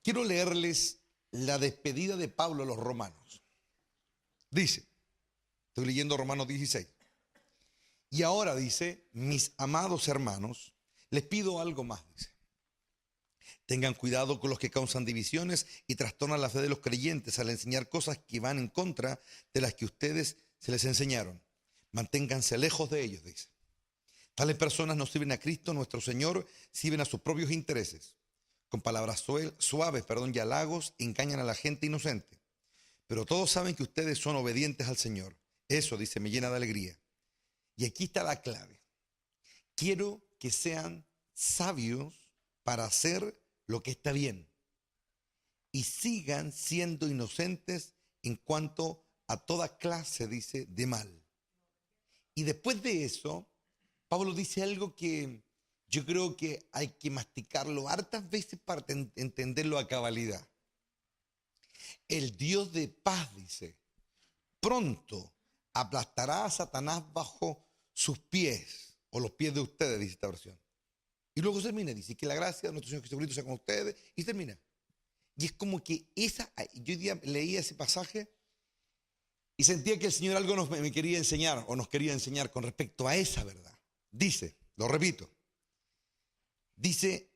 Quiero leerles la despedida de Pablo a los romanos. Dice, estoy leyendo Romanos 16. Y ahora dice, mis amados hermanos, les pido algo más, dice. Tengan cuidado con los que causan divisiones y trastornan la fe de los creyentes al enseñar cosas que van en contra de las que ustedes se les enseñaron. Manténganse lejos de ellos, dice. Tales personas no sirven a Cristo, nuestro Señor, sirven a sus propios intereses. Con palabras suaves, y halagos, engañan a la gente inocente. Pero todos saben que ustedes son obedientes al Señor. Eso, dice, me llena de alegría. Y aquí está la clave. Quiero que sean sabios para hacer lo que está bien. Y sigan siendo inocentes en cuanto a toda clase, dice, de mal. Y después de eso, Pablo dice algo que yo creo que hay que masticarlo hartas veces para entenderlo a cabalidad. El Dios de paz, dice, pronto aplastará a Satanás bajo sus pies, o los pies de ustedes, dice esta versión. Y luego termina, dice que la gracia de nuestro Señor Jesucristo sea con ustedes, y termina. Y es como que yo leía ese pasaje y sentía que el Señor algo me quería enseñar, o nos quería enseñar con respecto a esa verdad. Dice, lo repito, dice,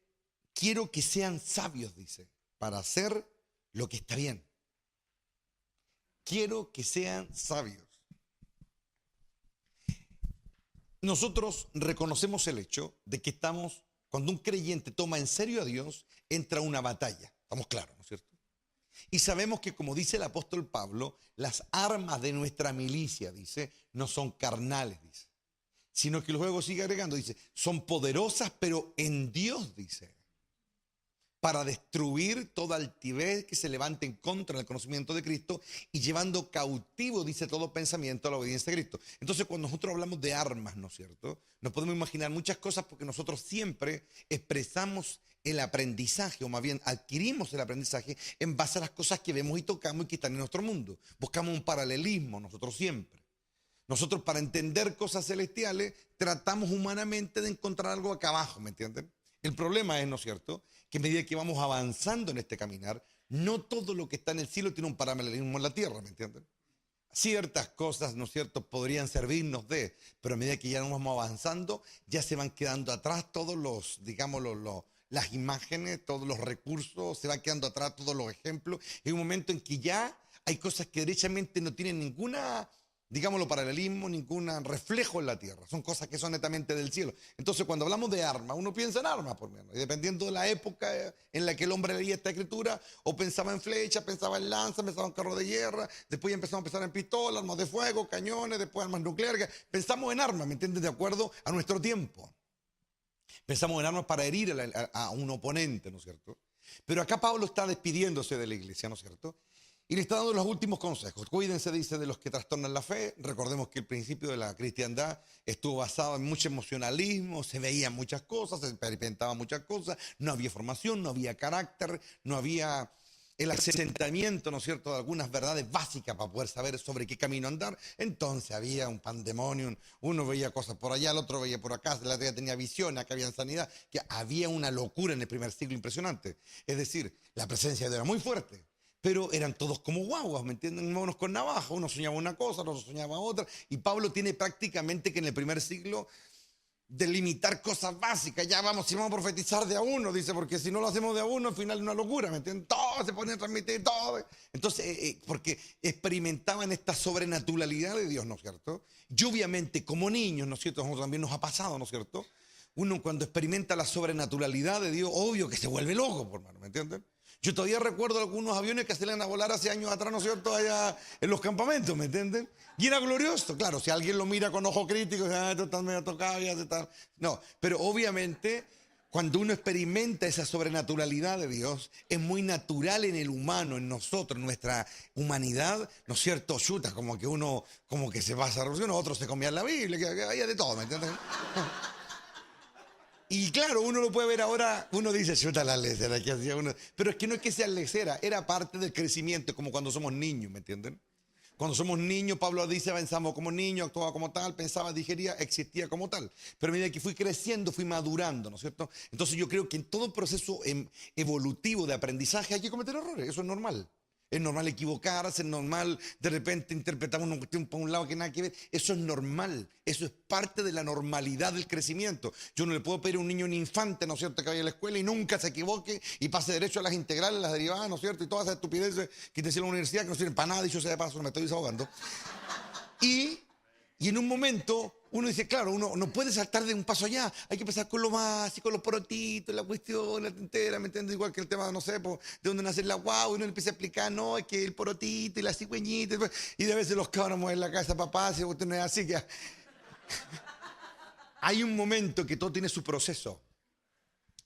quiero que sean sabios, dice, para hacer lo que está bien. Quiero que sean sabios. Nosotros reconocemos el hecho de que cuando un creyente toma en serio a Dios, entra a una batalla. Estamos claros, ¿no es cierto? Y sabemos que, como dice el apóstol Pablo, las armas de nuestra milicia, dice, no son carnales, dice. Sino que luego sigue agregando, dice, son poderosas, pero en Dios, dice, para destruir toda altivez que se levante en contra del conocimiento de Cristo y llevando cautivo, dice, todo pensamiento a la obediencia de Cristo. Entonces, cuando nosotros hablamos de armas, ¿no es cierto?, nos podemos imaginar muchas cosas porque nosotros siempre expresamos el aprendizaje, o más bien adquirimos el aprendizaje en base a las cosas que vemos y tocamos y que están en nuestro mundo. Buscamos un paralelismo nosotros siempre. Nosotros, para entender cosas celestiales, tratamos humanamente de encontrar algo acá abajo, ¿me entienden? El problema es, ¿no es cierto?, que a medida que vamos avanzando en este caminar, no todo lo que está en el cielo tiene un paralelismo en la tierra, ¿me entienden? Ciertas cosas, ¿no es cierto?, podrían servirnos pero a medida que ya vamos avanzando, ya se van quedando atrás todos los, digamos, las imágenes, todos los recursos, se van quedando atrás todos los ejemplos. Hay un momento en que ya hay cosas que derechamente no tienen ninguna, digámoslo, paralelismo, ningún reflejo en la tierra. Son cosas que son netamente del cielo. Entonces, cuando hablamos de armas, uno piensa en armas, por menos. Y dependiendo de la época en la que el hombre leía esta escritura, o pensaba en flechas, pensaba en lanzas, pensaba en carros de guerra, después ya empezamos a pensar en pistolas, armas de fuego, cañones, después armas nucleares. Pensamos en armas, ¿me entiendes? De acuerdo a nuestro tiempo. Pensamos en armas para herir a un oponente, ¿no es cierto? Pero acá Pablo está despidiéndose de la iglesia, ¿no es cierto? Y le está dando los últimos consejos. Cuídense, dice, de los que trastornan la fe. Recordemos que el principio de la cristiandad estuvo basado en mucho emocionalismo, se veían muchas cosas, se experimentaban muchas cosas, no había formación, no había carácter, no había el asentamiento, ¿no es cierto?, de algunas verdades básicas para poder saber sobre qué camino andar. Entonces había un pandemonium, uno veía cosas por allá, el otro veía por acá, la otra tenía visión, acá había sanidad, que había una locura en el primer siglo impresionante. Es decir, la presencia de Dios era muy fuerte. Pero eran todos como guaguas, ¿me entienden? Monos con navaja, uno soñaba una cosa, otro soñaba otra. Y Pablo tiene prácticamente que en el primer siglo delimitar cosas básicas. Ya vamos, si vamos a profetizar de a uno, dice, porque si no lo hacemos de a uno, al final es una locura, ¿me entienden? Todo se pone a transmitir, todo. Entonces, porque experimentaban esta sobrenaturalidad de Dios, ¿no es cierto? Y obviamente, como niños, ¿no es cierto? También nos ha pasado, ¿no es cierto? Uno cuando experimenta la sobrenaturalidad de Dios, obvio que se vuelve loco, por mano, ¿me entienden? Yo todavía recuerdo algunos aviones que salían a volar hace años atrás, ¿no es cierto?, allá en los campamentos, ¿me entienden? Y era glorioso. Claro, si alguien lo mira con ojo crítico, esto está medio tocado, ya se está. No, pero obviamente, cuando uno experimenta esa sobrenaturalidad de Dios, es muy natural en el humano, en nosotros, en nuestra humanidad, ¿no es cierto? Chuta, como que uno, como que se pasa a revolución, otros se comían la Biblia, que había de todo, ¿me entienden? Y claro, uno lo puede ver ahora, uno dice, chuta la lecera que hacía uno. Pero es que no es que sea lecera, era parte del crecimiento, como cuando somos niños, ¿me entienden? Cuando somos niños, Pablo dice, pensamos como niño, actuaba como tal, pensaba, digería, existía como tal. Pero a medida que fui creciendo, fui madurando, ¿no es cierto? Entonces yo creo que en todo proceso evolutivo de aprendizaje hay que cometer errores, eso es normal. Es normal equivocarse, es normal de repente interpretar una cuestión por un lado que nada que ver. Eso es normal, eso es parte de la normalidad del crecimiento. Yo no le puedo pedir a un niño, un infante, ¿no es cierto?, que vaya a la escuela y nunca se equivoque y pase derecho a las integrales, las derivadas, ¿no es cierto?, y todas esas estupideces que te decía la universidad que no sirven para nada, dicho sea de paso, me estoy desahogando. Y, y en un momento uno dice, claro, uno no puede saltar de un paso allá, hay que empezar con lo básico, los porotitos, la cuestión, la entera, ¿me entiendes? Igual que el tema, no sé, de dónde nace la guau, y uno le empieza a explicar, no, es que el porotito y la cigüeñita, y de veces los cabros en la casa, papá, si usted no es así, que hay un momento que todo tiene su proceso.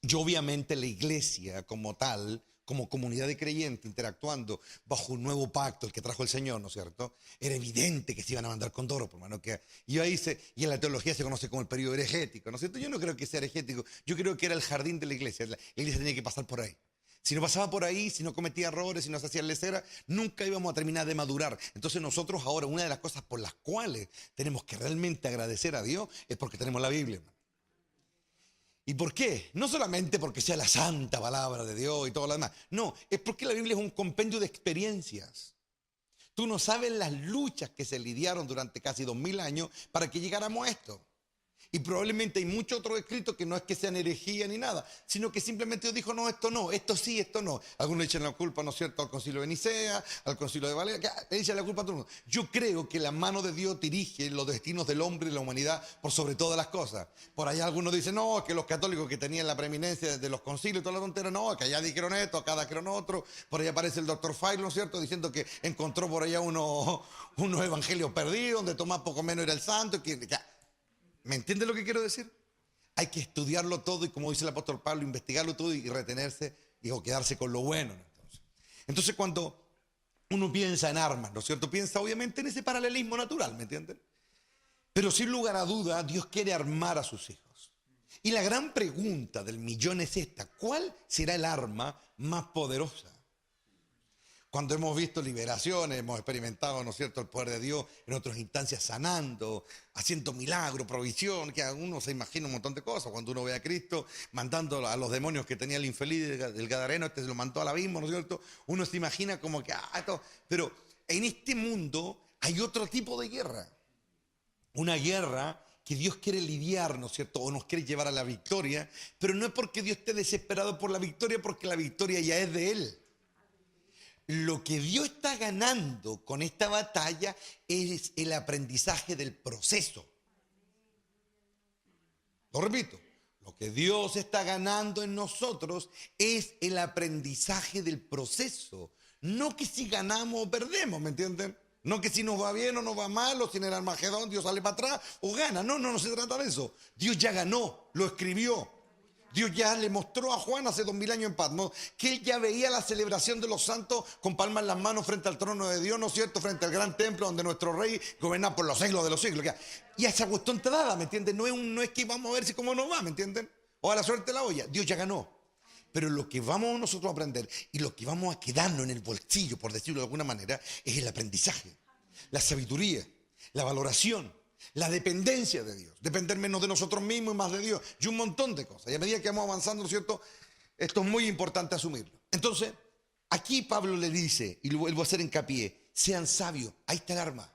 Y obviamente la iglesia como tal, como comunidad de creyentes interactuando bajo un nuevo pacto, el que trajo el Señor, ¿no es cierto? Era evidente que se iban a mandar con Doro, por mano que y ahí y en la teología se conoce como el periodo heregético, ¿no es cierto? Yo no creo que sea heregético, yo creo que era el jardín de la iglesia tenía que pasar por ahí. Si no pasaba por ahí, si no cometía errores, si no se hacía lecera, nunca íbamos a terminar de madurar. Entonces nosotros ahora, una de las cosas por las cuales tenemos que realmente agradecer a Dios es porque tenemos la Biblia, hermano. ¿Y por qué? No solamente porque sea la santa palabra de Dios y todo lo demás. No, es porque la Biblia es un compendio de experiencias. Tú no sabes las luchas que se lidiaron durante casi 2000 años para que llegáramos a esto. Y probablemente hay muchos otros escritos que no es que sean herejía ni nada, sino que simplemente Dios dijo, no, esto sí, esto no. Algunos le echan la culpa, ¿no es cierto?, al concilio de Nicea, al concilio de Valeria, le echan la culpa a todo el mundo. Yo creo que la mano de Dios dirige los destinos del hombre y de la humanidad por sobre todas las cosas. Por allá algunos dicen, no, es que los católicos que tenían la preeminencia de los concilios y toda la tontera, no, que allá dijeron esto, acá dijeron otro. Por allá aparece el doctor File, ¿no es cierto?, diciendo que encontró por allá unos evangelios perdidos, donde Tomás poco menos era el santo, ¿me entiende lo que quiero decir? Hay que estudiarlo todo y, como dice el apóstol Pablo, investigarlo todo y retenerse o quedarse con lo bueno, ¿no? Entonces cuando uno piensa en armas, ¿no es cierto?, piensa obviamente en ese paralelismo natural, ¿me entienden? Pero sin lugar a duda, Dios quiere armar a sus hijos. Y la gran pregunta del millón es esta: ¿cuál será el arma más poderosa? Cuando hemos visto liberaciones, hemos experimentado, ¿no es cierto?, el poder de Dios en otras instancias, sanando, haciendo milagros, provisión, que uno se imagina un montón de cosas. Cuando uno ve a Cristo mandando a los demonios que tenía el infeliz del Gadareno, se lo mandó al abismo, ¿no es cierto? Uno se imagina como que, esto. Pero en este mundo hay otro tipo de guerra. Una guerra que Dios quiere lidiar, ¿no es cierto?, o nos quiere llevar a la victoria, pero no es porque Dios esté desesperado por la victoria, porque la victoria ya es de Él. Lo que Dios está ganando con esta batalla es el aprendizaje del proceso. Lo repito, lo que Dios está ganando en nosotros es el aprendizaje del proceso. No que si ganamos o perdemos, ¿me entienden? No que si nos va bien o nos va mal, o si en el Armagedón Dios sale para atrás o gana. No se trata de eso. Dios ya ganó, lo escribió. Dios ya le mostró a Juan hace 2000 años en Patmos que él ya veía la celebración de los santos con palmas en las manos frente al trono de Dios, ¿no es cierto?, frente al gran templo donde nuestro rey gobierna por los siglos de los siglos. Y esa cuestión te dada, ¿me entienden? No es que vamos a ver si cómo nos va, ¿me entienden? O a la suerte de la olla. Dios ya ganó. Pero lo que vamos nosotros a aprender y lo que vamos a quedarnos en el bolsillo, por decirlo de alguna manera, es el aprendizaje, la sabiduría, la valoración, la dependencia de Dios, depender menos de nosotros mismos y más de Dios, y un montón de cosas. Y a medida que vamos avanzando, ¿no es cierto?, esto es muy importante asumirlo. Entonces, aquí Pablo le dice, y lo vuelvo a hacer hincapié, sean sabios, ahí está el arma.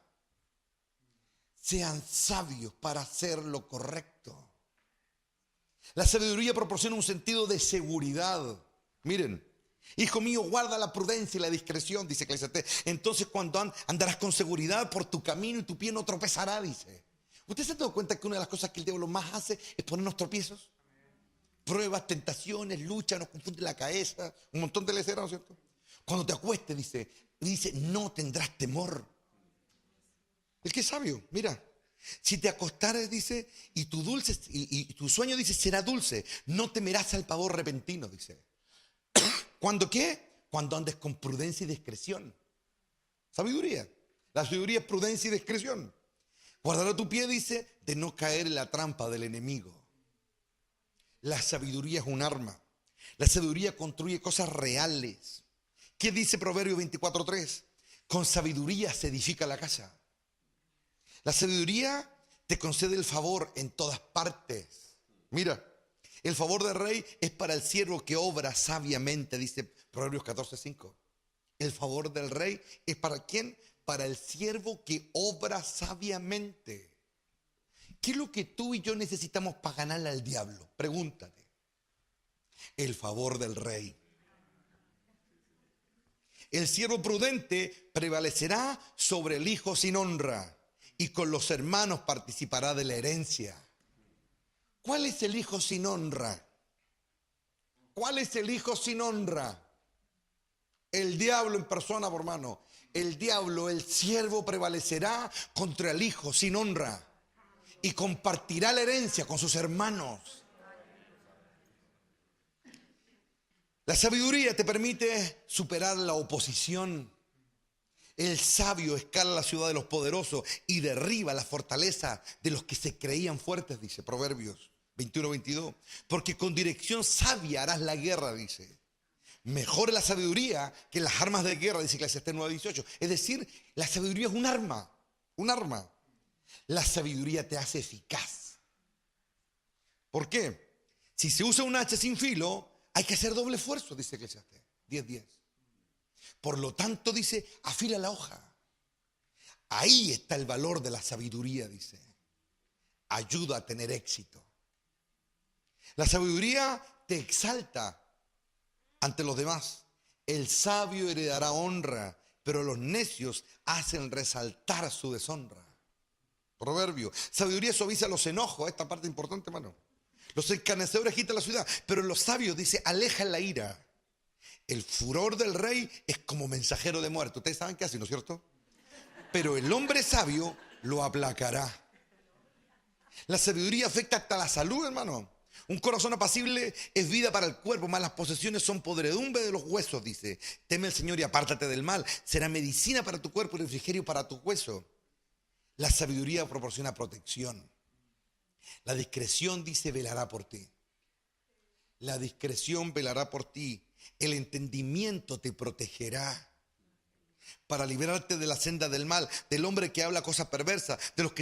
Sean sabios para hacer lo correcto. La sabiduría proporciona un sentido de seguridad. Miren, hijo mío, guarda la prudencia y la discreción, dice Eclesiastés. Entonces cuando andarás con seguridad por tu camino y tu pie no tropezará, dice. ¿Usted se ha dado cuenta que una de las cosas que el diablo más hace es ponernos tropiezos? Pruebas, tentaciones, luchas, nos confunde la cabeza, un montón de leceras, ¿no es cierto? Cuando te acuestes, dice, no tendrás temor. El que es sabio, mira, si te acostares, dice, y tu sueño, dice, será dulce, no temerás al pavor repentino, dice. ¿Cuándo qué? Cuando andes con prudencia y discreción. Sabiduría. La sabiduría es prudencia y discreción. Guardará tu pie, dice, de no caer en la trampa del enemigo. La sabiduría es un arma. La sabiduría construye cosas reales. ¿Qué dice Proverbios 24:3? Con sabiduría se edifica la casa. La sabiduría te concede el favor en todas partes. Mira, el favor del rey es para el siervo que obra sabiamente, dice Proverbios 14:5. El favor del rey es para ¿quién? Para el siervo que obra sabiamente. ¿Qué es lo que tú y yo necesitamos para ganarle al diablo? Pregúntate. El favor del rey. El siervo prudente prevalecerá sobre el hijo sin honra y con los hermanos participará de la herencia. ¿Cuál es el hijo sin honra? ¿Cuál es el hijo sin honra? El diablo en persona, por hermano. El diablo, el siervo, prevalecerá contra el hijo sin honra y compartirá la herencia con sus hermanos. La sabiduría te permite superar la oposición. El sabio escala la ciudad de los poderosos y derriba la fortaleza de los que se creían fuertes, dice Proverbios 21:22. Porque con dirección sabia harás la guerra, dice. Mejor es la sabiduría que las armas de guerra, dice Eclesiastés 9:18. Es decir, la sabiduría es un arma, un arma. La sabiduría te hace eficaz. ¿Por qué? Si se usa un hacha sin filo, hay que hacer doble esfuerzo, dice Eclesiastés 10:10. Por lo tanto, dice, afila la hoja. Ahí está el valor de la sabiduría, dice. Ayuda a tener éxito. La sabiduría te exalta ante los demás. El sabio heredará honra, pero los necios hacen resaltar su deshonra. Proverbio. Sabiduría suaviza los enojos. Esta parte importante, hermano. Los escarnecedores agitan la ciudad, pero los sabios, dice, alejan la ira. El furor del rey es como mensajero de muerte. Ustedes saben qué hace, ¿no es cierto? Pero el hombre sabio lo aplacará. La sabiduría afecta hasta la salud, hermano. Un corazón apacible es vida para el cuerpo, mas las posesiones son podredumbre de los huesos, dice. Teme al Señor y apártate del mal. Será medicina para tu cuerpo y refrigerio para tus huesos. La sabiduría proporciona protección. La discreción, dice, velará por ti. La discreción velará por ti. El entendimiento te protegerá para librarte de la senda del mal, del hombre que habla cosas perversas, de los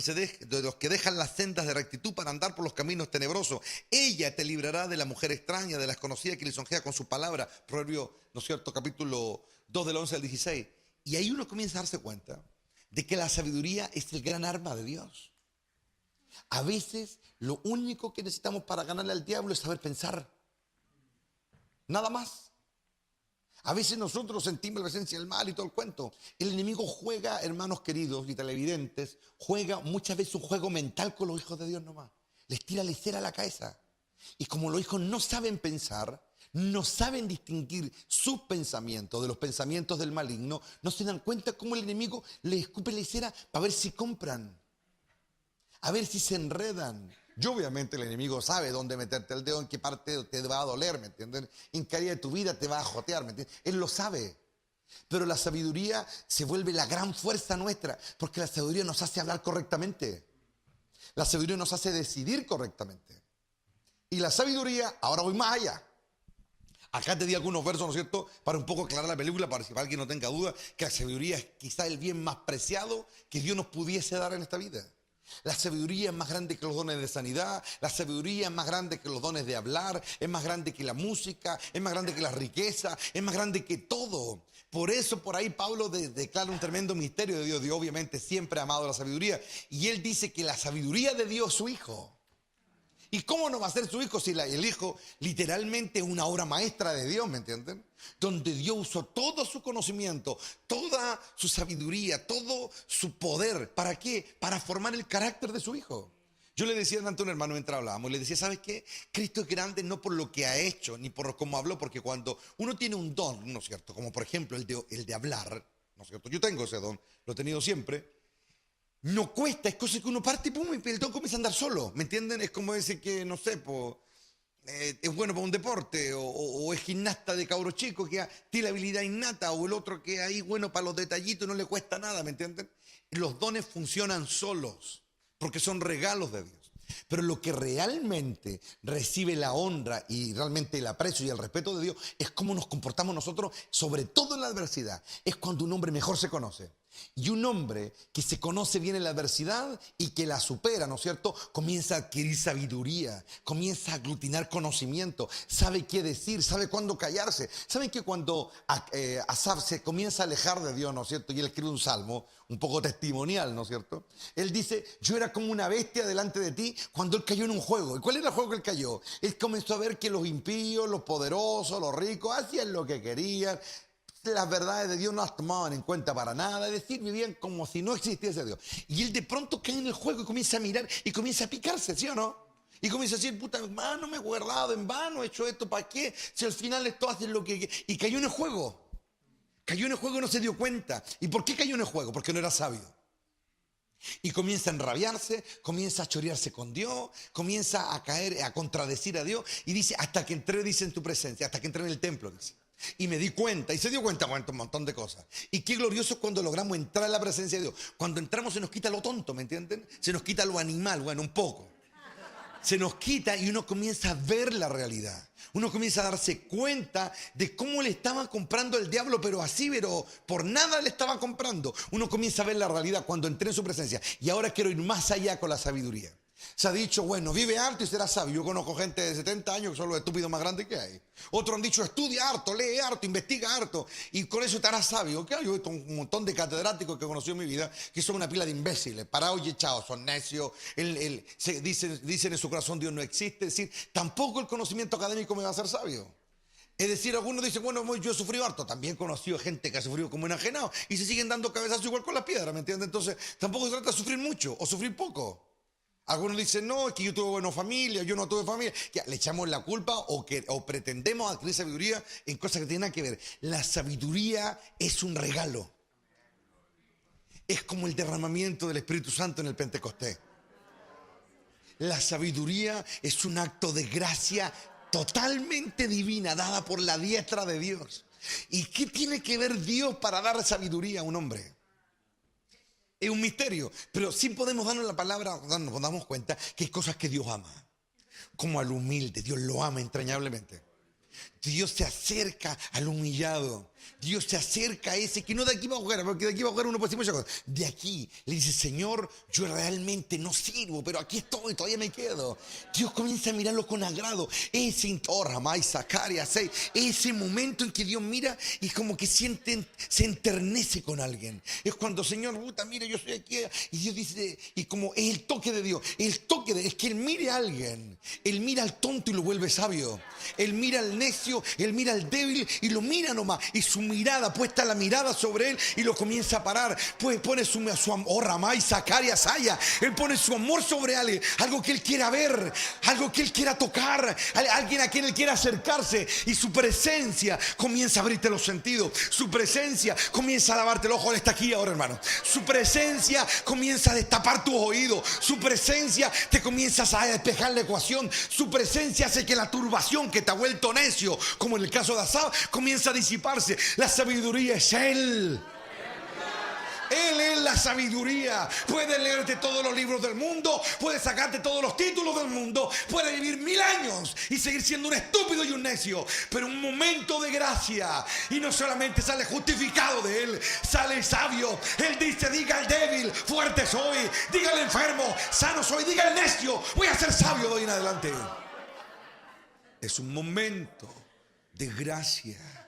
que dejan las sendas de rectitud para andar por los caminos tenebrosos. Ella te librará de la mujer extraña, de la desconocida que lisonjea con su palabra. Proverbio, ¿no es cierto? Capítulo 2 del 11 al 16. Y ahí uno comienza a darse cuenta de que la sabiduría es el gran arma de Dios. A veces lo único que necesitamos para ganarle al diablo es saber pensar. Nada más. A veces nosotros sentimos la presencia del mal y todo el cuento. El enemigo juega, hermanos queridos y televidentes, juega muchas veces un juego mental con los hijos de Dios nomás. Les tira lecera a la cabeza. Y como los hijos no saben pensar, no saben distinguir sus pensamientos de los pensamientos del maligno, no se dan cuenta cómo el enemigo les escupe lecera para ver si compran, a ver si se enredan. Y obviamente el enemigo sabe dónde meterte el dedo, en qué parte te va a doler, ¿me entienden? En qué área de tu vida te va a jotear, ¿me entienden? Él lo sabe. Pero la sabiduría se vuelve la gran fuerza nuestra, porque la sabiduría nos hace hablar correctamente. La sabiduría nos hace decidir correctamente. Y la sabiduría, ahora voy más allá. Acá te di algunos versos, ¿no es cierto?, para un poco aclarar la película, para que alguien no tenga duda, que la sabiduría es quizá el bien más preciado que Dios nos pudiese dar en esta vida. La sabiduría es más grande que los dones de sanidad, la sabiduría es más grande que los dones de hablar, es más grande que la música, es más grande que la riqueza, es más grande que todo. Por eso por ahí Pablo declara un tremendo misterio de Dios. Dios obviamente siempre ha amado la sabiduría, y él dice que la sabiduría de Dios es su hijo. ¿Y cómo no va a ser su hijo si el hijo literalmente es una obra maestra de Dios, ¿me entienden? Donde Dios usó todo su conocimiento, toda su sabiduría, todo su poder. ¿Para qué? Para formar el carácter de su hijo. Yo le decía ante un hermano mientras hablábamos, le decía, ¿sabes qué? Cristo es grande no por lo que ha hecho, ni por cómo habló, porque cuando uno tiene un don, ¿no es cierto? Como por ejemplo el de hablar, ¿no es cierto? Yo tengo ese don, lo he tenido siempre. No cuesta, es cosa que uno parte y pum, y el don comienza a andar solo, ¿me entienden? Es como ese que, no sé, es bueno para un deporte, o es gimnasta de cabro chico que tiene la habilidad innata, o el otro que ahí bueno para los detallitos, no le cuesta nada, ¿me entienden? Los dones funcionan solos, porque son regalos de Dios. Pero lo que realmente recibe la honra y realmente el aprecio y el respeto de Dios es cómo nos comportamos nosotros, sobre todo en la adversidad. Es cuando un hombre mejor se conoce. Y un hombre que se conoce bien en la adversidad y que la supera, ¿no es cierto?, comienza a adquirir sabiduría, comienza a aglutinar conocimiento, sabe qué decir, sabe cuándo callarse. ¿Saben que cuando Asaf se comienza a alejar de Dios, ¿no es cierto?, y él escribe un salmo un poco testimonial, ¿no es cierto? Él dice, yo era como una bestia delante de ti cuando él cayó en un juego. ¿Y cuál era el juego que él cayó? Él comenzó a ver que los impíos, los poderosos, los ricos hacían lo que querían. Las verdades de Dios no las tomaban en cuenta para nada, es decir, vivían como si no existiese Dios. Y él de pronto cae en el juego y comienza a mirar y comienza a picarse, ¿sí o no? Y comienza a decir, puta, en vano me he guardado, en vano he hecho esto, ¿para qué? Si al final esto hace lo que... Y cayó en el juego. Cayó en el juego y no se dio cuenta. ¿Y por qué cayó en el juego? Porque no era sabio. Y comienza a enrabiarse, comienza a chorearse con Dios, comienza a caer, a contradecir a Dios. Y dice, hasta que entré, dice, en tu presencia, hasta que entré en el templo, dice. Y me di cuenta, y se dio cuenta, bueno, un montón de cosas. Y qué glorioso es cuando logramos entrar en la presencia de Dios. Cuando entramos se nos quita lo tonto, ¿me entienden? Se nos quita lo animal, bueno, un poco. Se nos quita y uno comienza a ver la realidad. Uno comienza a darse cuenta de cómo le estaba comprando el diablo, pero así, pero por nada le estaba comprando. Uno comienza a ver la realidad cuando entré en su presencia. Y ahora quiero ir más allá con la sabiduría. Se ha dicho, bueno, vive harto y será sabio. Yo conozco gente de 70 años que son los estúpidos más grandes que hay. Otros han dicho, estudia harto, lee harto, investiga harto y con eso estarás sabio. Yo he visto un montón de catedráticos que he conocido en mi vida que son una pila de imbéciles, parados y echados, son necios. Dicen en su corazón Dios no existe. Es decir, tampoco el conocimiento académico me va a hacer sabio. Es decir, algunos dicen, bueno, yo he sufrido harto. También he conocido gente que ha sufrido como enajenado y se siguen dando cabezazos igual con las piedras, ¿me entiendes? Entonces, tampoco se trata de sufrir mucho o sufrir poco. Algunos dicen, no, es que yo tuve buena familia, yo no tuve familia. Ya, le echamos la culpa o pretendemos adquirir sabiduría en cosas que tienen nada que ver. La sabiduría es un regalo. Es como el derramamiento del Espíritu Santo en el Pentecostés. La sabiduría es un acto de gracia totalmente divina, dada por la diestra de Dios. ¿Y qué tiene que ver Dios para dar sabiduría a un hombre? Es un misterio, pero sí podemos darnos la palabra, nos damos cuenta que hay cosas que Dios ama. Como al humilde, Dios lo ama entrañablemente. Dios se acerca al humillado. Dios se acerca a ese que no de aquí va a jugar, porque de aquí va a jugar uno puede decir muchas cosas. De aquí le dice, Señor, yo realmente no sirvo, pero aquí estoy, todavía me quedo. Dios comienza a mirarlo con agrado. Ese momento en que Dios mira y como que se enternece con alguien. Es cuando, Señor, puta, mira, yo estoy aquí. Y Dios dice, y como es el toque de Dios. Es que Él mire a alguien. Él mira al tonto y lo vuelve sabio. Él mira al necio, Él mira al débil y lo mira nomás. Y su mirada, puesta la mirada sobre él y lo comienza a parar. Pues pone su Ramay, Zacaria, Saya. Él pone su amor sobre alguien, algo que él quiera ver, algo que él quiera tocar, alguien a quien él quiera acercarse. Y su presencia comienza a abrirte los sentidos. Su presencia comienza a lavarte el ojo. Él está aquí ahora, hermano. Su presencia comienza a destapar tus oídos. Su presencia te comienza a despejar la ecuación. Su presencia hace que la turbación que te ha vuelto necio, como en el caso de Asaf, comienza a disiparse. La sabiduría es Él. Él es la sabiduría. Puede leerte todos los libros del mundo, puede sacarte todos los títulos del mundo, puede vivir 1000 años y seguir siendo un estúpido y un necio, pero un momento de gracia y no solamente sale justificado de él, sale sabio. Él dice, diga al débil, fuerte soy, diga al enfermo, sano soy, diga al necio, voy a ser sabio de hoy en adelante. Es un momento de gracia.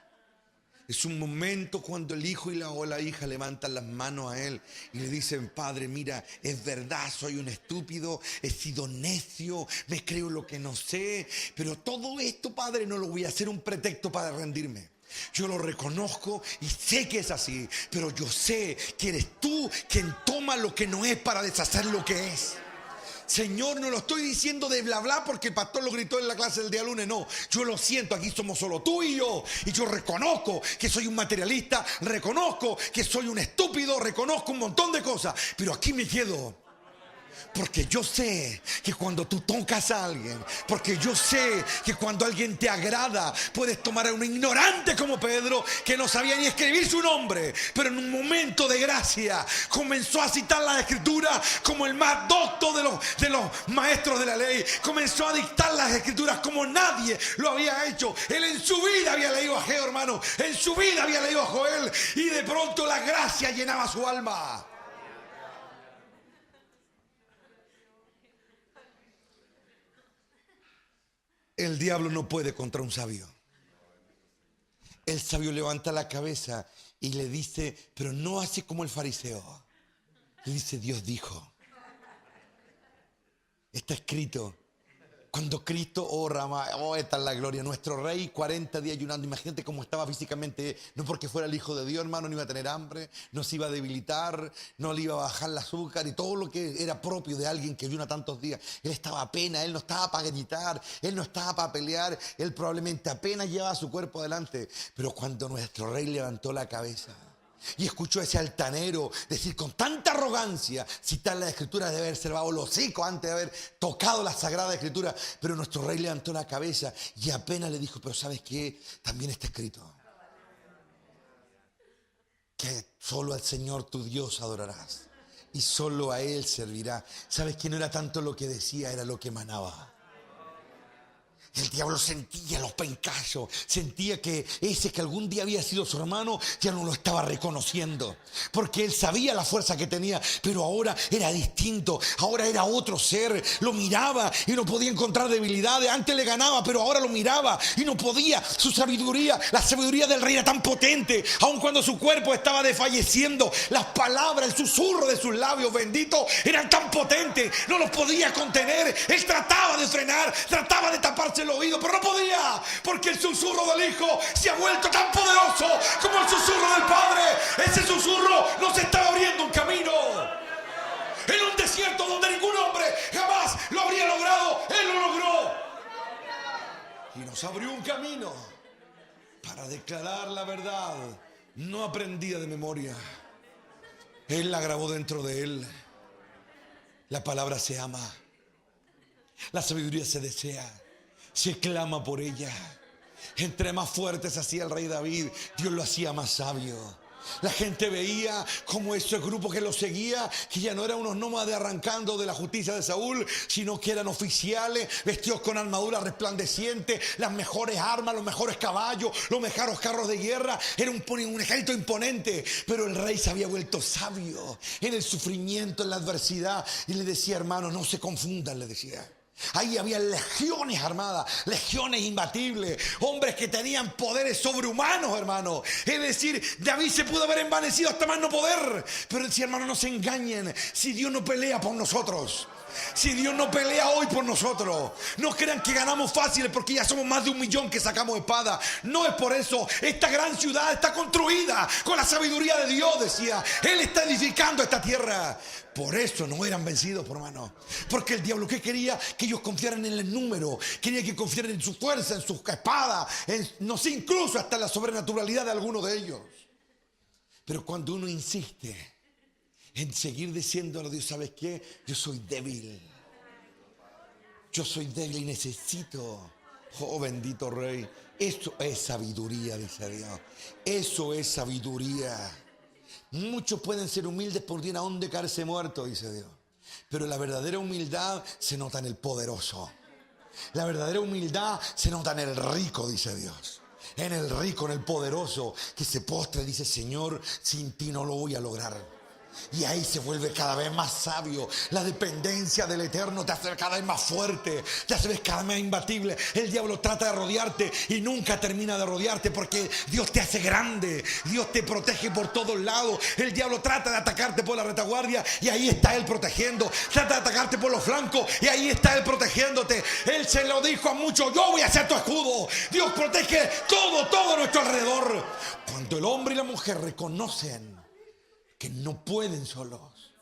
Es un momento cuando el hijo y la hija levantan las manos a él y le dicen, Padre, mira, es verdad, soy un estúpido, he sido necio, me creo lo que no sé, pero todo esto, Padre, no lo voy a hacer un pretexto para rendirme. Yo lo reconozco y sé que es así, pero yo sé que eres tú quien toma lo que no es para deshacer lo que es. Señor, no lo estoy diciendo de bla bla porque el pastor lo gritó en la clase del día lunes, no, yo lo siento, aquí somos solo tú y yo reconozco que soy un materialista, reconozco que soy un estúpido, reconozco un montón de cosas, pero aquí me quedo. Porque yo sé que cuando tú tocas a alguien, porque yo sé que cuando alguien te agrada, puedes tomar a un ignorante como Pedro, que no sabía ni escribir su nombre, pero en un momento de gracia comenzó a citar la Escritura como el más docto de los maestros de la ley. Comenzó a dictar las Escrituras como nadie lo había hecho. Él en su vida había leído a Ageo, hermano, en su vida había leído a Joel, y de pronto la gracia llenaba su alma. El diablo no puede contra un sabio. El sabio levanta la cabeza y le dice, pero no así como el fariseo. Le dice, Dios dijo. Está escrito. Cuando Cristo, esta es la gloria, nuestro rey 40 días ayunando. Imagínate cómo estaba físicamente. No porque fuera el hijo de Dios, hermano, no iba a tener hambre, no se iba a debilitar, no le iba a bajar el azúcar y todo lo que era propio de alguien que ayuna tantos días. Él estaba apenas, él no estaba para gritar, él no estaba para pelear, él probablemente apenas llevaba su cuerpo adelante. Pero cuando nuestro rey levantó la cabeza y escuchó a ese altanero decir con tanta arrogancia, citar la Escritura, de haber cerrado el hocico antes de haber tocado la Sagrada Escritura, pero nuestro rey levantó la cabeza y apenas le dijo, pero ¿sabes qué? También está escrito que solo al Señor tu Dios adorarás y solo a Él servirá. ¿Sabes que no era tanto lo que decía, era lo que emanaba? El diablo sentía los pencazos, sentía que ese que algún día había sido su hermano ya no lo estaba reconociendo, porque él sabía la fuerza que tenía, pero ahora era distinto, ahora era otro ser. Lo miraba y no podía encontrar debilidades. Antes le ganaba, pero ahora lo miraba y no podía. Su sabiduría, la sabiduría del rey era tan potente, aun cuando su cuerpo estaba desfalleciendo, las palabras, el susurro de sus labios benditos eran tan potentes, no los podía contener. Él trataba de frenar, trataba de taparse el oído, pero no podía, porque el susurro del Hijo se ha vuelto tan poderoso como el susurro del Padre. Ese susurro nos estaba abriendo un camino en un desierto donde ningún hombre jamás lo habría logrado. Él lo logró y nos abrió un camino para declarar la verdad no aprendida de memoria. Él la grabó dentro de él. La palabra se ama, la sabiduría se desea, se clama por ella. Entre más fuerte se hacía el rey David, Dios lo hacía más sabio. La gente veía como ese grupo que lo seguía, que ya no eran unos nómades arrancando de la justicia de Saúl, sino que eran oficiales vestidos con armadura resplandeciente, las mejores armas, los mejores caballos, los mejores carros de guerra. Era un ejército imponente, pero el rey se había vuelto sabio en el sufrimiento, en la adversidad, y le decía, hermano, no se confundan, le decía. Ahí había legiones armadas, legiones imbatibles, hombres que tenían poderes sobrehumanos, hermano. Es decir, David se pudo haber envanecido hasta más no poder, pero él decía, hermano, no se engañen, si Dios no pelea por nosotros, si Dios no pelea hoy por nosotros, no crean que ganamos fácil porque ya somos más de 1 millón que sacamos espada. No es por eso. Esta gran ciudad está construida con la sabiduría de Dios, decía. Él está edificando esta tierra. Por eso no eran vencidos, por hermano. Porque el diablo, ¿qué quería? Que ellos confiaran en el número, quería que confiaran en su fuerza, en sus espadas, no sé, incluso hasta en la sobrenaturalidad de algunos de ellos. Pero cuando uno insiste en seguir diciéndole a Dios, ¿sabes qué? Yo soy débil. Yo soy débil y necesito. Oh, bendito Rey. Eso es sabiduría, dice Dios. Eso es sabiduría. Muchos pueden ser humildes por ir a donde caerse muerto, dice Dios. Pero la verdadera humildad se nota en el poderoso. La verdadera humildad se nota en el rico, dice Dios. En el rico, en el poderoso, que se postra y dice, Señor, sin ti no lo voy a lograr. Y ahí se vuelve cada vez más sabio. La dependencia del Eterno te hace cada vez más fuerte, te hace cada vez más imbatible. El diablo trata de rodearte y nunca termina de rodearte, porque Dios te hace grande, Dios te protege por todos lados. El diablo trata de atacarte por la retaguardia y ahí está Él protegiendo. Trata de atacarte por los flancos y ahí está Él protegiéndote. Él se lo dijo a muchos, yo voy a ser tu escudo. Dios protege todo a nuestro alrededor. Cuando el hombre y la mujer reconocen que no pueden solos.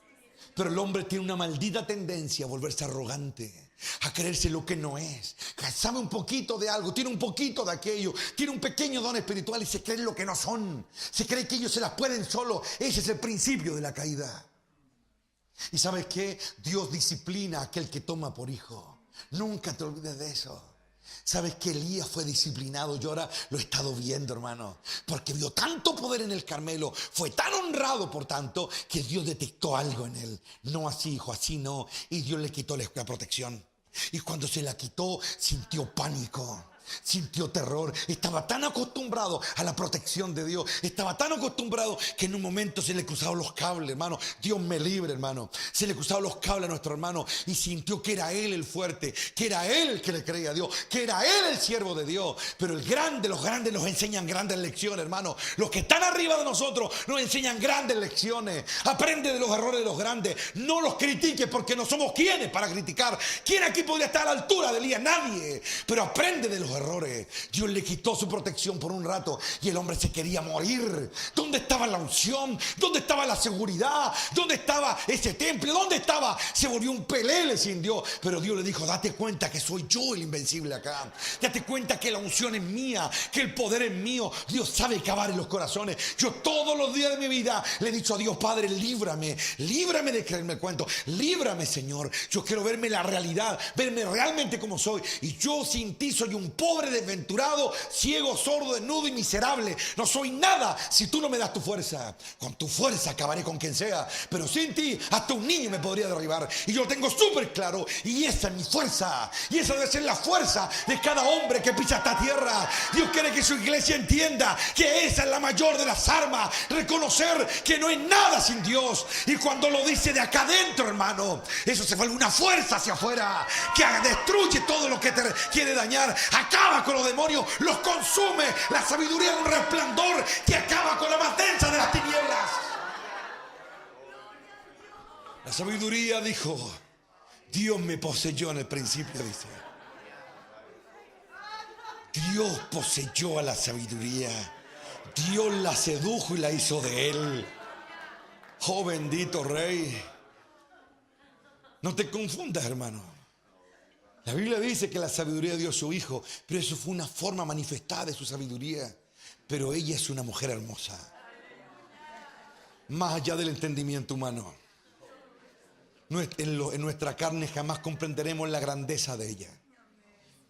Pero el hombre tiene una maldita tendencia a volverse arrogante, a creerse lo que no es. Sabe un poquito de algo, tiene un poquito de aquello, tiene un pequeño don espiritual y se creen lo que no son. Se cree que ellos se las pueden solos. Ese es el principio de la caída. ¿Y sabes qué? Dios disciplina a aquel que toma por hijo. Nunca te olvides de eso. ¿Sabes que Elías fue disciplinado? Yo ahora lo he estado viendo, hermano, porque vio tanto poder en el Carmelo, fue tan honrado por tanto, que Dios detectó algo en él. No así, hijo, así no. Y Dios le quitó la protección. Y cuando se la quitó, sintió pánico. Sintió terror. Estaba tan acostumbrado a la protección de Dios. Estaba tan acostumbrado que en un momento se le cruzaron los cables, hermano. Dios me libre, hermano. Se le cruzaron los cables a nuestro hermano y sintió que era él el fuerte, que era él el que le creía a Dios, que era él el siervo de Dios. Pero los grandes nos enseñan grandes lecciones, hermano. Los que están arriba de nosotros nos enseñan grandes lecciones. Aprende de los errores de los grandes. No los critiques, porque no somos quienes para criticar. ¿Quién aquí podría estar a la altura de Elías? Nadie. Pero aprende de los errores. Dios le quitó su protección por un rato y el hombre se quería morir. ¿Dónde estaba la unción? ¿Dónde estaba la seguridad? ¿Dónde estaba ese templo? ¿Dónde estaba? Se volvió un pelele sin Dios. Pero Dios le dijo: date cuenta que soy yo el invencible acá. Date cuenta que la unción es mía, que el poder es mío. Dios sabe cavar en los corazones. Yo todos los días de mi vida le he dicho a Dios: Padre, líbrame de creerme el cuento. Líbrame, Señor. Yo quiero verme la realidad, verme realmente como soy. Y yo sin ti soy un pobre, desventurado, ciego, sordo, desnudo y miserable. No soy nada si tú no me das tu fuerza. Con tu fuerza acabaré con quien sea, pero sin ti hasta un niño me podría derribar. Y yo lo tengo súper claro, y esa es mi fuerza. Y esa debe ser la fuerza de cada hombre que pisa esta tierra. Dios quiere que su iglesia entienda que esa es la mayor de las armas. Reconocer que no es nada sin Dios. Y cuando lo dice de acá adentro, hermano, eso se vuelve una fuerza hacia afuera que destruye todo lo que te quiere dañar. Acaba con los demonios, los consume. La sabiduría es un resplandor que acaba con la más densa de las tinieblas. La sabiduría dijo: Dios me poseyó en el principio, dice. Dios poseyó a la sabiduría. Dios la sedujo y la hizo de él. Oh, bendito Rey. No te confundas, hermano. La Biblia dice que la sabiduría dio a su hijo, pero eso fue una forma manifestada de su sabiduría. Pero ella es una mujer hermosa, más allá del entendimiento humano. En nuestra carne jamás comprenderemos la grandeza de ella.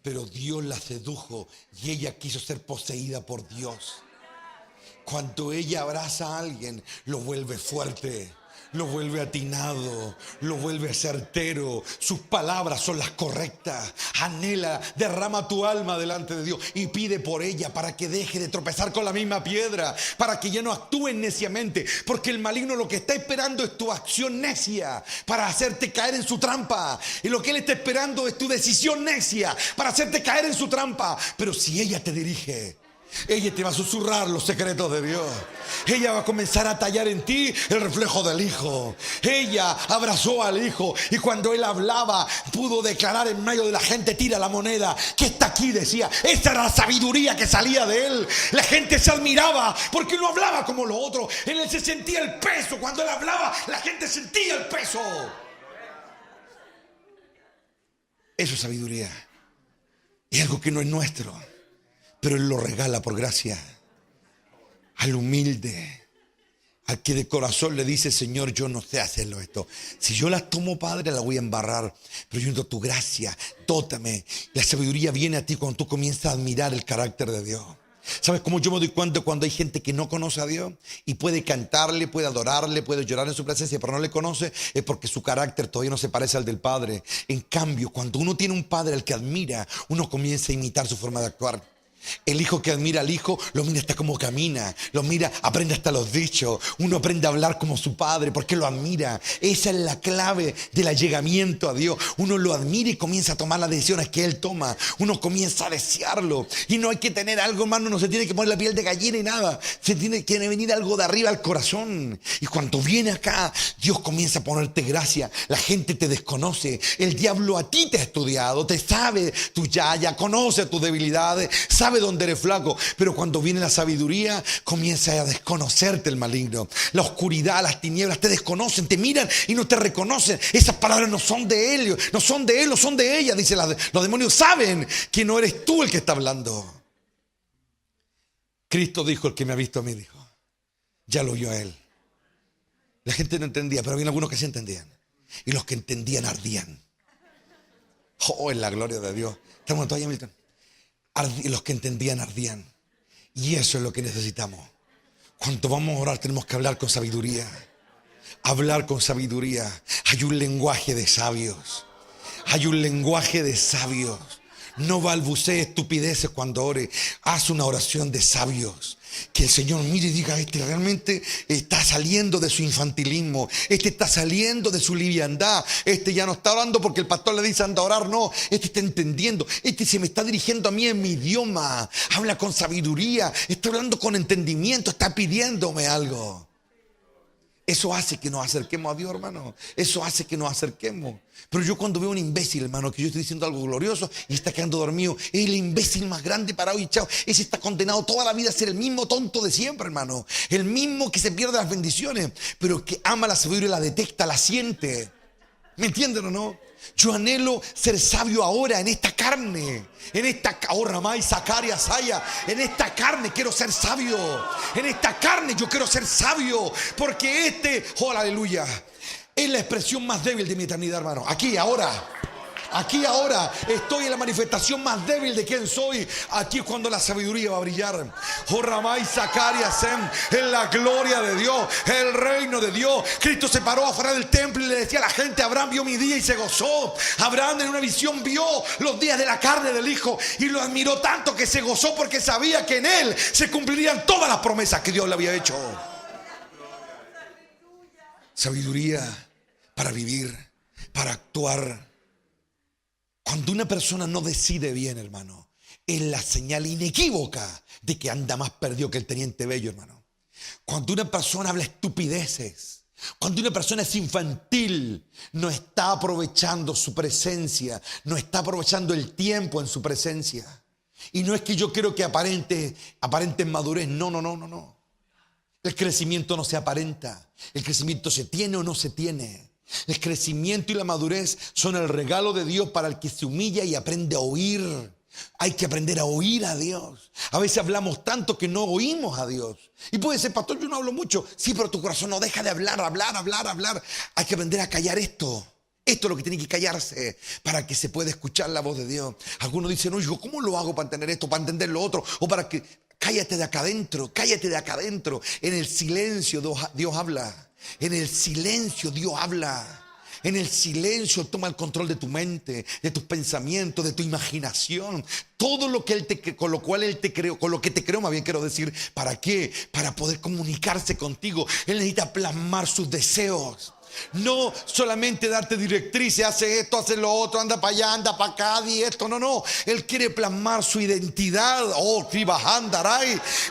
Pero Dios la sedujo y ella quiso ser poseída por Dios. Cuando ella abraza a alguien, lo vuelve fuerte, lo vuelve atinado, lo vuelve certero. Sus palabras son las correctas. Anhela, derrama tu alma delante de Dios y pide por ella para que deje de tropezar con la misma piedra, para que ya no actúen neciamente, porque el maligno lo que está esperando es tu acción necia para hacerte caer en su trampa. Y lo que él está esperando es tu decisión necia para hacerte caer en su trampa. Pero si ella te dirige, ella te va a susurrar los secretos de Dios. Ella va a comenzar a tallar en ti el reflejo del Hijo. Ella abrazó al Hijo y cuando él hablaba pudo declarar en medio de la gente: tira la moneda que está aquí, decía. Esa era la sabiduría que salía de él. La gente se admiraba porque no hablaba como los otros. En él se sentía el peso. Cuando él hablaba, la gente sentía el peso. Eso es sabiduría. Es algo que no es nuestro, pero él lo regala por gracia al humilde, al que de corazón le dice: Señor, yo no sé hacerlo esto. Si yo las tomo, Padre, la voy a embarrar, pero yo necesito tu gracia, dótame. La sabiduría viene a ti cuando tú comienzas a admirar el carácter de Dios. ¿Sabes cómo yo me doy cuenta? Cuando hay gente que no conoce a Dios y puede cantarle, puede adorarle, puede llorar en su presencia, pero no le conoce, es porque su carácter todavía no se parece al del Padre. En cambio, cuando uno tiene un Padre al que admira, uno comienza a imitar su forma de actuar. El hijo que admira al hijo, lo mira hasta cómo camina, lo mira, aprende hasta los dichos. Uno aprende a hablar como su padre porque lo admira. Esa es la clave del allegamiento a Dios. Uno lo admira y comienza a tomar las decisiones que él toma. Uno comienza a desearlo. Y no hay que tener algo, hermano, no se tiene que poner la piel de gallina y nada. Se tiene que venir algo de arriba al corazón. Y cuando viene acá, Dios comienza a ponerte gracia. La gente te desconoce. El diablo a ti te ha estudiado, te sabe tu yaya, conoce tus debilidades, sabe dónde eres flaco, pero cuando viene la sabiduría comienza a desconocerte el maligno. La oscuridad, las tinieblas te desconocen, te miran y no te reconocen. Esas palabras no son de él, no son de él, no son de ella. Dice, los demonios saben que no eres tú el que está hablando. Cristo dijo: el que me ha visto a mí, dijo, ya lo oyó a él. La gente no entendía, pero había algunos que sí entendían. Y los que entendían ardían. Oh, en la gloria de Dios. Estamos todavía, Milton. Y los que entendían ardían. Y eso es lo que necesitamos. Cuando vamos a orar tenemos que hablar con sabiduría. Hablar con sabiduría. Hay un lenguaje de sabios. Hay un lenguaje de sabios. No balbucees estupideces cuando ore. Haz una oración de sabios. Que el Señor mire y diga, este realmente está saliendo de su infantilismo. Este está saliendo de su liviandad. Este ya no está orando porque el pastor le dice anda a orar. No, este está entendiendo. Este se me está dirigiendo a mí en mi idioma. Habla con sabiduría. Está hablando con entendimiento. Está pidiéndome algo. Eso hace que nos acerquemos a Dios, hermano. Eso hace que nos acerquemos. Pero yo cuando veo a un imbécil, hermano, que yo estoy diciendo algo glorioso y está quedando dormido, es el imbécil más grande parado y chao. Ese está condenado toda la vida a ser el mismo tonto de siempre, hermano. El mismo que se pierde las bendiciones, pero que ama la sabiduría, la detecta, la siente. ¿Me entienden o no? Yo anhelo ser sabio ahora en esta carne. En esta en esta carne quiero ser sabio. En esta carne yo quiero ser sabio. Porque oh aleluya, es la expresión más débil de mi eternidad, hermano. Aquí, ahora. Aquí ahora estoy en la manifestación más débil de quién soy. Aquí es cuando la sabiduría va a brillar. Oh Ramay Zacariasem, en la gloria de Dios, el reino de Dios. Cristo se paró afuera del templo y le decía a la gente, Abraham vio mi día y se gozó. Abraham en una visión vio los días de la carne del Hijo y lo admiró tanto que se gozó porque sabía que en él se cumplirían todas las promesas que Dios le había hecho. Sabiduría para vivir, para actuar. Cuando una persona no decide bien, hermano, es la señal inequívoca de que anda más perdido que el teniente Bello, hermano. Cuando una persona habla estupideces, cuando una persona es infantil, no está aprovechando su presencia, no está aprovechando el tiempo en su presencia. Y no es que yo quiero que aparente madurez, no. El crecimiento no se aparenta, el crecimiento se tiene o no se tiene. El crecimiento y la madurez son el regalo de Dios para el que se humilla y aprende a oír. Hay que aprender a oír a Dios. A veces hablamos tanto que no oímos a Dios. Y puede ser, pastor, yo no hablo mucho. Sí, pero tu corazón no deja de hablar. Hay que aprender a callar esto. Esto es lo que tiene que callarse para que se pueda escuchar la voz de Dios. Algunos dicen, oye, ¿cómo lo hago para entender esto, para entender lo otro? O para que, cállate de acá adentro. En el silencio Dios habla. En el silencio Dios habla. En el silencio toma el control de tu mente, de tus pensamientos, de tu imaginación. Todo lo que con lo cual Él te creó, con lo que te creó, más bien quiero decir, ¿para qué? Para poder comunicarse contigo. Él necesita plasmar sus deseos. No solamente darte directrices, hace esto, hace lo otro, anda para allá, anda para acá, di esto, no. Él quiere plasmar su identidad,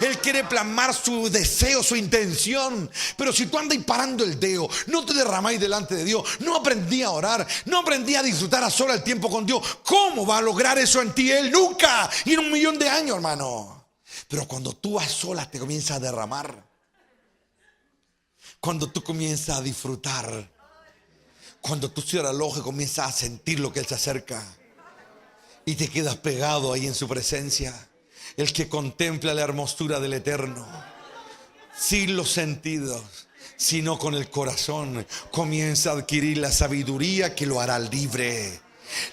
Él quiere plasmar su deseo, su intención. Pero si tú andas parando el dedo, no te derramáis delante de Dios, no aprendí a orar, no aprendí a disfrutar a solas el tiempo con Dios, ¿cómo va a lograr eso en ti Él? Nunca, y en 1.000.000 de años, hermano. Pero cuando tú a solas te comienzas a derramar, cuando tú comienzas a disfrutar, cuando tú cierras el ojo y comienzas a sentir lo que Él se acerca y te quedas pegado ahí en su presencia, el que contempla la hermosura del Eterno, sin los sentidos, sino con el corazón, comienza a adquirir la sabiduría que lo hará libre.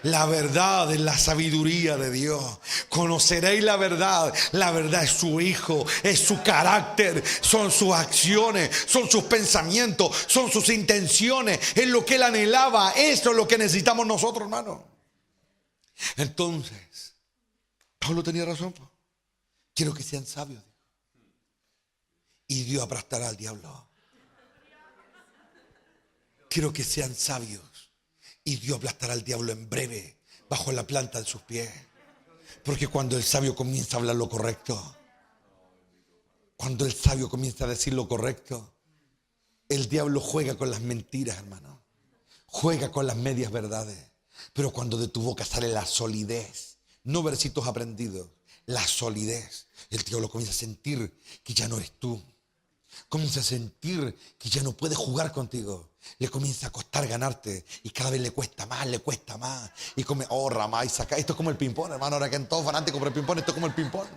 La verdad es la sabiduría de Dios. Conoceréis la verdad. La verdad es su Hijo, es su carácter, son sus acciones, son sus pensamientos, son sus intenciones, es lo que Él anhelaba. Eso es lo que necesitamos nosotros, hermano. Entonces, Pablo tenía razón. Quiero que sean sabios. Y Dios aplastará al diablo. Quiero que sean sabios. Y Dios aplastará al diablo en breve, bajo la planta de sus pies. Porque cuando el sabio comienza a hablar lo correcto, cuando el sabio comienza a decir lo correcto, el diablo juega con las mentiras, hermano. Juega con las medias verdades. Pero cuando de tu boca sale la solidez, no versitos aprendidos, la solidez, el diablo comienza a sentir que ya no eres tú. Comienza a sentir que ya no puede jugar contigo. Le comienza a costar ganarte y cada vez le cuesta más. Y come, Ramay, saca. Esto es como el ping-pong, hermano. Ahora que en todos fanáticos por el ping-pong, esto es como el ping-pong.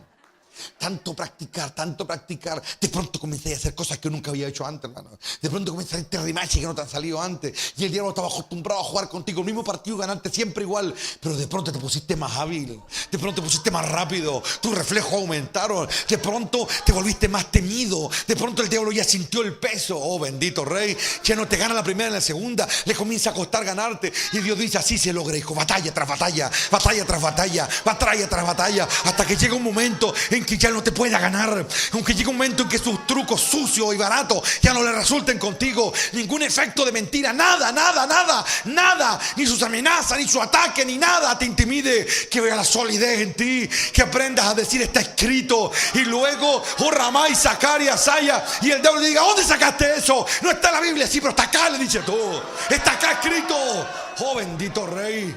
Tanto practicar. De pronto comencé a hacer cosas que nunca había hecho antes, hermano. De pronto comencé a hacer rematches que no te han salido antes. Y el diablo estaba acostumbrado a jugar contigo el mismo partido, ganarte siempre igual. Pero de pronto te pusiste más hábil. De pronto te pusiste más rápido. Tus reflejos aumentaron. De pronto te volviste más temido. De pronto el diablo ya sintió el peso. Oh, bendito Rey. Ya no te gana la primera ni la segunda. Le comienza a costar ganarte. Y Dios dice, así se logra, hijo. Batalla tras batalla. Batalla tras batalla. Batalla tras batalla. Hasta que llega un momento en que ya no te pueda ganar, aunque llegue un momento en que sus trucos sucios y baratos ya no le resulten contigo, ningún efecto de mentira, nada, ni sus amenazas, ni su ataque, ni nada te intimide, que vea la solidez en ti, que aprendas a decir está escrito, y luego, oh Ramá y Zacarías, Saya, y el diablo le diga, ¿dónde sacaste eso? No está en la Biblia, sí, pero está acá, le dice tú, está acá escrito, oh bendito Rey.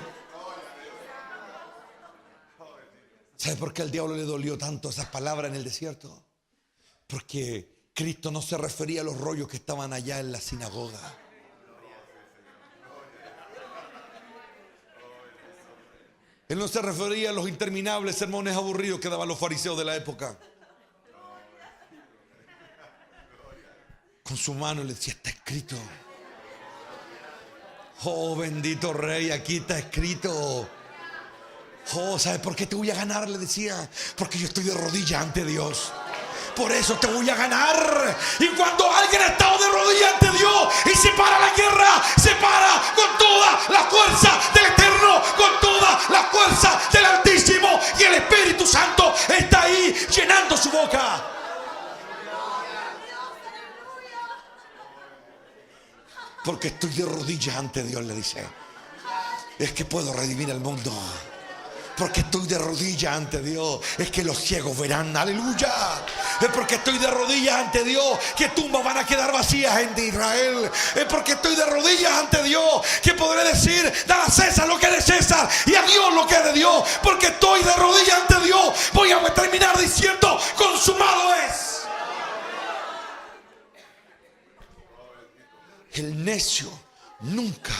¿Sabe por qué al diablo le dolió tanto esas palabras en el desierto? Porque Cristo no se refería a los rollos que estaban allá en la sinagoga. Él no se refería a los interminables sermones aburridos que daban los fariseos de la época. Con su mano le decía, está escrito. Oh bendito Rey, aquí está escrito. Oh, ¿sabes por qué te voy a ganar? Le decía, porque yo estoy de rodillas ante Dios. Por eso te voy a ganar. Y cuando alguien ha estado de rodillas ante Dios y se para la guerra, se para con toda la fuerza del Eterno, con toda la fuerza del Altísimo, y el Espíritu Santo está ahí llenando su boca. Porque estoy de rodillas ante Dios, le dice. Es que puedo redimir el mundo. Porque estoy de rodillas ante Dios, es que los ciegos verán, aleluya. Es porque estoy de rodillas ante Dios que tumbas van a quedar vacías en Israel. Es porque estoy de rodillas ante Dios que podré decir, dar a César lo que es de César y a Dios lo que es de Dios. Porque estoy de rodillas ante Dios, voy a terminar diciendo, consumado es. El necio nunca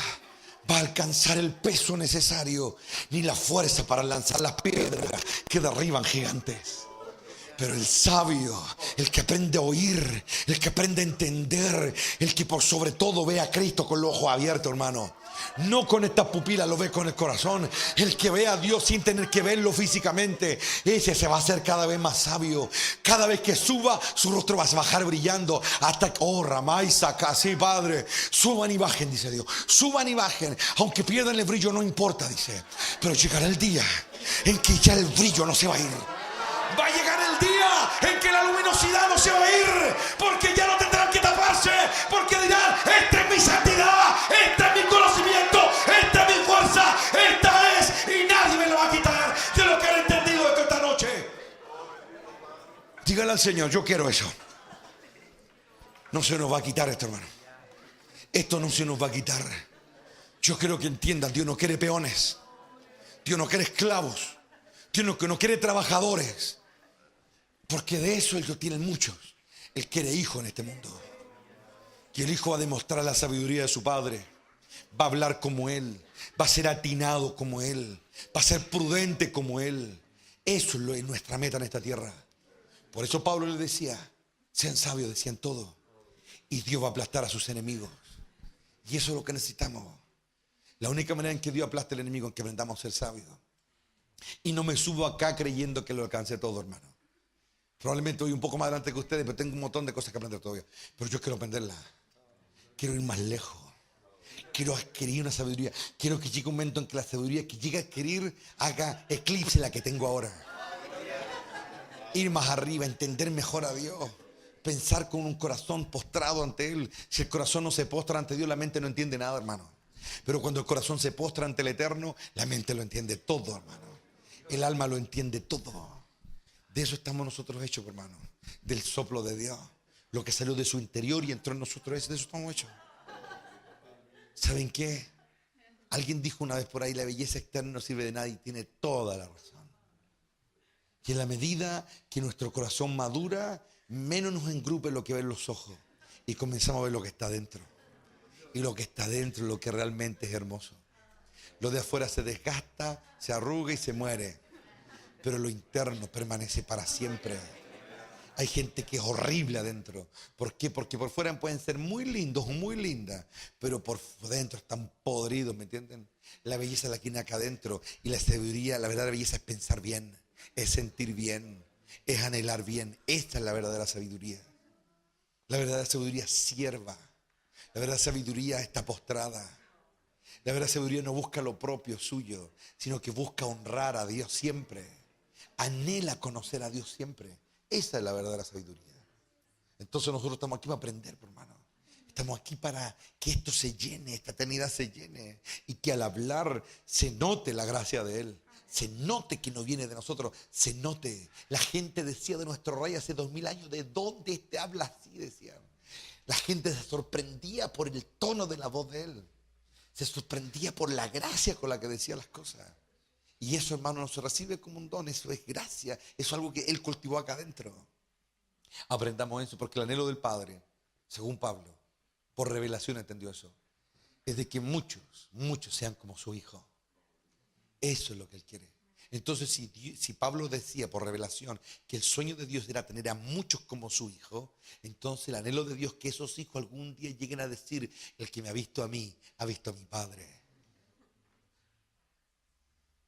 va a alcanzar el peso necesario ni la fuerza para lanzar las piedras que derriban gigantes. Pero el sabio, el que aprende a oír, el que aprende a entender, el que por sobre todo ve a Cristo con los ojos abiertos, hermano. No con esta pupila, lo ve con el corazón. El que ve a Dios sin tener que verlo físicamente, ese se va a hacer cada vez más sabio. Cada vez que suba, su rostro va a bajar brillando. Hasta que, oh Ramá y Saca, sí, Padre, suban y bajen, dice Dios. Suban y bajen, aunque pierdan el brillo no importa, dice. Pero llegará el día en que ya el brillo no se va a ir. Va a llegar el día en que la luminosidad no se va a ir, porque ya no tendrán que taparse, porque dirán, esta es mi santidad, este es mi conocimiento, esta es mi fuerza, esta es, y nadie me lo va a quitar de lo que han entendido esto esta noche. Dígale al Señor, yo quiero eso. No se nos va a quitar esto, hermano. Esto no se nos va a quitar. Yo quiero que entiendan, Dios no quiere peones, Dios no quiere esclavos, Dios no quiere trabajadores. Porque de eso ellos tienen muchos. Él quiere hijos en este mundo. Y el hijo va a demostrar la sabiduría de su padre. Va a hablar como él. Va a ser atinado como él. Va a ser prudente como él. Eso es nuestra meta en esta tierra. Por eso Pablo le decía, sean sabios, decían todo. Y Dios va a aplastar a sus enemigos. Y eso es lo que necesitamos. La única manera en que Dios aplaste al enemigo es que aprendamos a ser sabios. Y no me subo acá creyendo que lo alcancé todo, hermano. Probablemente voy un poco más adelante que ustedes, pero tengo un montón de cosas que aprender todavía. Pero yo quiero aprenderla. Quiero ir más lejos. Quiero adquirir una sabiduría. Quiero que llegue un momento en que la sabiduría que llegue a adquirir haga eclipse la que tengo ahora. Ir más arriba, entender mejor a Dios. Pensar con un corazón postrado ante Él. Si el corazón no se postra ante Dios, la mente no entiende nada, hermano. Pero cuando el corazón se postra ante el Eterno, la mente lo entiende todo, hermano. El alma lo entiende todo. De eso estamos nosotros hechos, hermano. Del soplo de Dios. Lo que salió de su interior y entró en nosotros, de eso estamos hechos. ¿Saben qué? Alguien dijo una vez por ahí, la belleza externa no sirve de nada, y tiene toda la razón. Y en la medida que nuestro corazón madura, menos nos engrupe lo que ven los ojos y comenzamos a ver lo que está dentro. Y lo que está dentro es lo que realmente es hermoso. Lo de afuera se desgasta, se arruga y se muere. pero lo interno permanece para siempre. Hay gente que es horrible adentro. ¿Por qué? Porque por fuera pueden ser muy lindos o muy lindas, pero por dentro están podridos, ¿me entienden? La belleza la tiene acá adentro, y la sabiduría, la verdadera belleza es pensar bien, es sentir bien, es anhelar bien. Esta es la verdadera sabiduría. La verdadera sabiduría es sierva. La verdadera sabiduría está postrada. La verdadera sabiduría no busca lo propio suyo, sino que busca honrar a Dios siempre. Anhela conocer a Dios siempre. Esa es la verdadera sabiduría. Entonces nosotros estamos aquí para aprender, hermano. Estamos aquí para que esto se llene, esta eternidad se llene, y que al hablar se note la gracia de Él. Se note que no viene de nosotros, se note. La gente decía de nuestro rey hace 2000 años, ¿de dónde este habla así? Decían. La gente se sorprendía por el tono de la voz de Él. Se sorprendía por la gracia con la que decía las cosas. Y eso, hermano, no se recibe como un don, eso es gracia, eso es algo que Él cultivó acá adentro. Aprendamos eso, porque el anhelo del Padre, según Pablo, por revelación entendió eso, es de que muchos sean como su Hijo. Eso es lo que Él quiere. Entonces, si Pablo decía por revelación que el sueño de Dios era tener a muchos como su Hijo, entonces el anhelo de Dios es que esos hijos algún día lleguen a decir: el que me ha visto a mí, ha visto a mi Padre.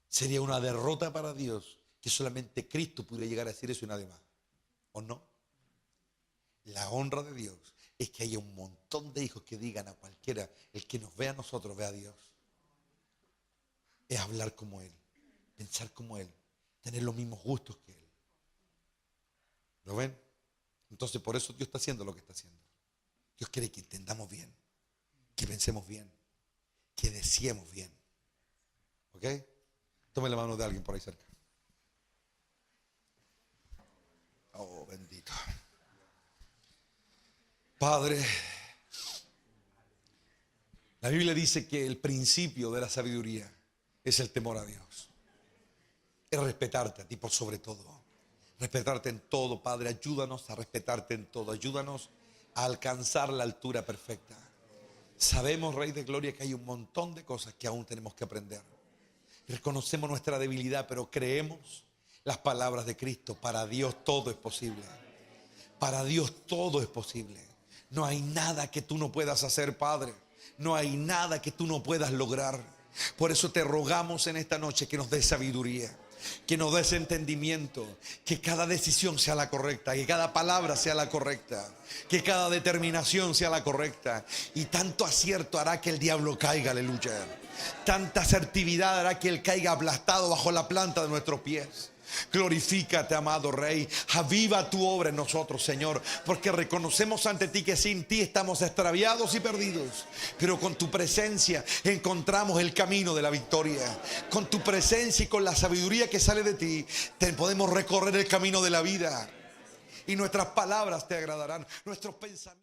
Sería una derrota para Dios que solamente Cristo pudiera llegar a decir eso y nadie más. ¿O no? La honra de Dios es que haya un montón de hijos que digan a cualquiera: el que nos ve a nosotros, ve a Dios. Es hablar como Él, pensar como Él, tener los mismos gustos que Él. ¿Lo ven? Entonces por eso Dios está haciendo lo que está haciendo. Dios quiere que entendamos bien, que pensemos bien, que deseemos bien. ¿Ok? Tome la mano de alguien por ahí cerca. Oh, bendito. Padre, la Biblia dice que el principio de la sabiduría es el temor a Dios. Es respetarte a ti por sobre todo. Respetarte en todo, Padre. Ayúdanos a respetarte en todo. Ayúdanos a alcanzar la altura perfecta. Sabemos, Rey de Gloria, que hay un montón de cosas que aún tenemos que aprender. Reconocemos nuestra debilidad, pero creemos las palabras de Cristo. Para Dios todo es posible. Para Dios todo es posible. No hay nada que tú no puedas hacer, Padre. No hay nada que tú no puedas lograr. Por eso te rogamos en esta noche que nos des sabiduría, que nos des entendimiento, que cada decisión sea la correcta, que cada palabra sea la correcta, que cada determinación sea la correcta. Y tanto acierto hará que el diablo caiga, aleluya. Tanta asertividad hará que él caiga aplastado bajo la planta de nuestros pies. Glorifícate, amado Rey. Aviva tu obra en nosotros, Señor, porque reconocemos ante ti que sin ti estamos extraviados y perdidos, pero con tu presencia encontramos el camino de la victoria. Con tu presencia y con la sabiduría que sale de ti, podemos recorrer el camino de la vida, y nuestras palabras te agradarán, nuestros pensamientos.